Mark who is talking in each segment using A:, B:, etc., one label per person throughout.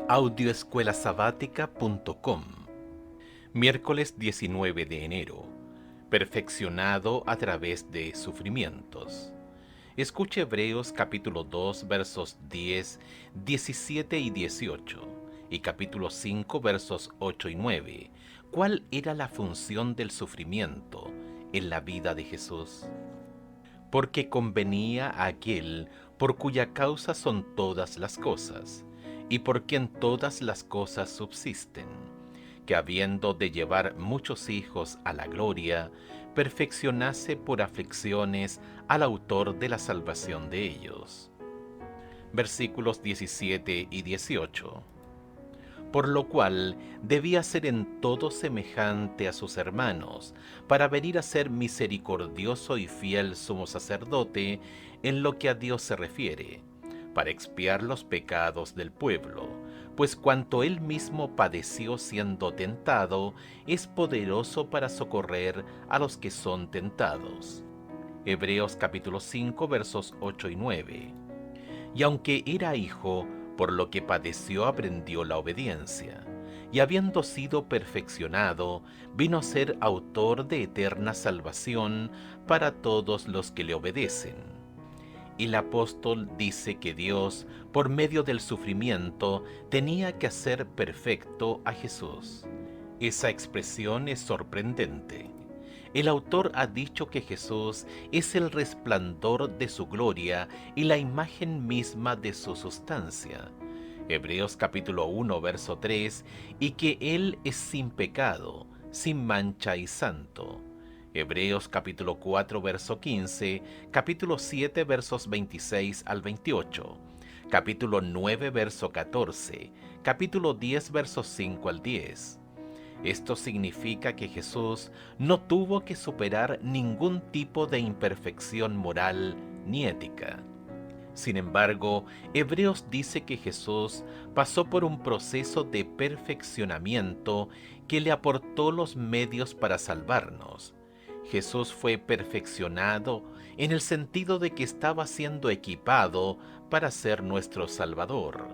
A: Audioescuelasabática.com. Miércoles 19 de enero. Perfeccionado a través de sufrimientos. Escuche Hebreos capítulo 2 versos 10, 17 y 18 y capítulo 5 versos 8 y 9. ¿Cuál era la función del sufrimiento en la vida de Jesús? Porque convenía a aquel por cuya causa son todas las cosas, y por quien todas las cosas subsisten, que habiendo de llevar muchos hijos a la gloria, perfeccionase por aflicciones al autor de la salvación de ellos. Versículos 17 y 18. Por lo cual debía ser en todo semejante a sus hermanos, para venir a ser misericordioso y fiel sumo sacerdote en lo que a Dios se refiere, para expiar los pecados del pueblo, pues cuanto él mismo padeció siendo tentado, es poderoso para socorrer a los que son tentados. Hebreos capítulo 5 versos 8 y 9. Y aunque era hijo, por lo que padeció aprendió la obediencia, y habiendo sido perfeccionado, vino a ser autor de eterna salvación para todos los que le obedecen. Y el apóstol dice que Dios, por medio del sufrimiento, tenía que hacer perfecto a Jesús. Esa expresión es sorprendente. El autor ha dicho que Jesús es el resplandor de su gloria y la imagen misma de su sustancia. Hebreos capítulo 1, verso 3, y que Él es sin pecado, sin mancha y santo. Hebreos capítulo 4, verso 15, capítulo 7, versos 26 al 28, capítulo 9, verso 14, capítulo 10, versos 5 al 10. Esto significa que Jesús no tuvo que superar ningún tipo de imperfección moral ni ética. Sin embargo, Hebreos dice que Jesús pasó por un proceso de perfeccionamiento que le aportó los medios para salvarnos. Jesús fue perfeccionado en el sentido de que estaba siendo equipado para ser nuestro Salvador.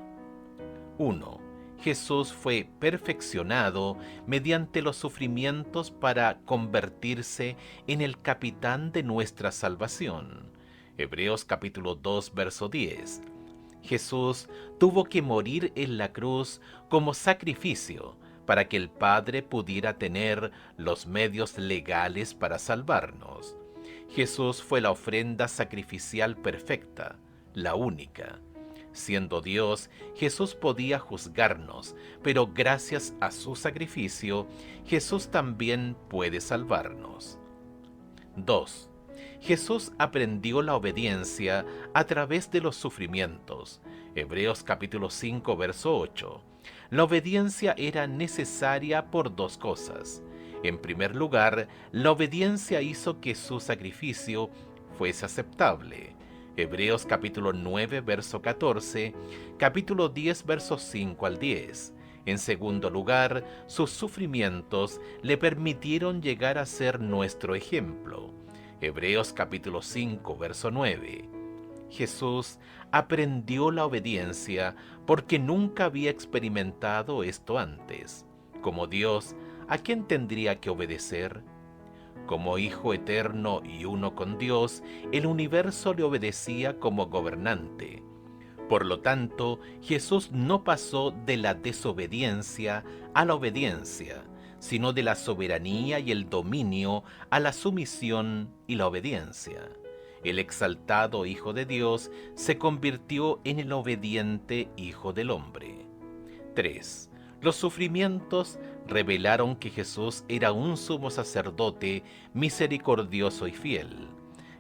A: 1. Jesús fue perfeccionado mediante los sufrimientos para convertirse en el capitán de nuestra salvación. Hebreos capítulo 2, verso 10. Jesús tuvo que morir en la cruz como sacrificio para que el Padre pudiera tener los medios legales para salvarnos. Jesús fue la ofrenda sacrificial perfecta, la única. Siendo Dios, Jesús podía juzgarnos, pero gracias a su sacrificio, Jesús también puede salvarnos. 2. Jesús aprendió la obediencia a través de los sufrimientos. Hebreos capítulo 5, verso 8. La obediencia era necesaria por dos cosas. En primer lugar, la obediencia hizo que su sacrificio fuese aceptable. Hebreos capítulo 9, verso 14, capítulo 10, versos 5 al 10. En segundo lugar, sus sufrimientos le permitieron llegar a ser nuestro ejemplo. Hebreos capítulo 5, verso 9. Jesús aprendió la obediencia porque nunca había experimentado esto antes. Como Dios, ¿a quién tendría que obedecer? Como Hijo eterno y uno con Dios, el universo le obedecía como gobernante. Por lo tanto, Jesús no pasó de la desobediencia a la obediencia, sino de la soberanía y el dominio a la sumisión y la obediencia. El exaltado Hijo de Dios se convirtió en el obediente Hijo del Hombre. 3. Los sufrimientos revelaron que Jesús era un sumo sacerdote misericordioso y fiel.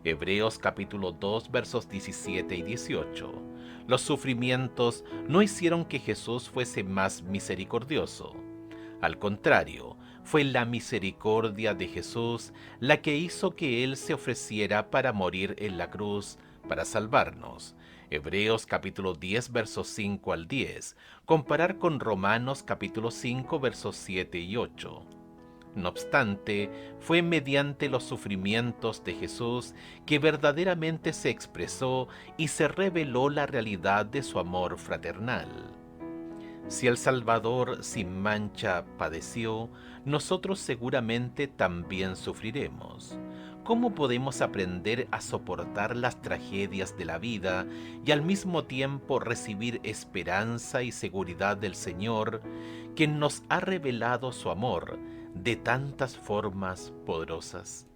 A: Hebreos capítulo 2 versos 17 y 18. Los sufrimientos no hicieron que Jesús fuese más misericordioso. Al contrario, fue la misericordia de Jesús la que hizo que Él se ofreciera para morir en la cruz, para salvarnos. Hebreos capítulo 10 versos 5 al 10, comparar con Romanos capítulo 5 versos 7 y 8. No obstante, fue mediante los sufrimientos de Jesús que verdaderamente se expresó y se reveló la realidad de su amor fraternal. Si el Salvador sin mancha padeció, nosotros seguramente también sufriremos. ¿Cómo podemos aprender a soportar las tragedias de la vida y al mismo tiempo recibir esperanza y seguridad del Señor, quien nos ha revelado su amor de tantas formas poderosas?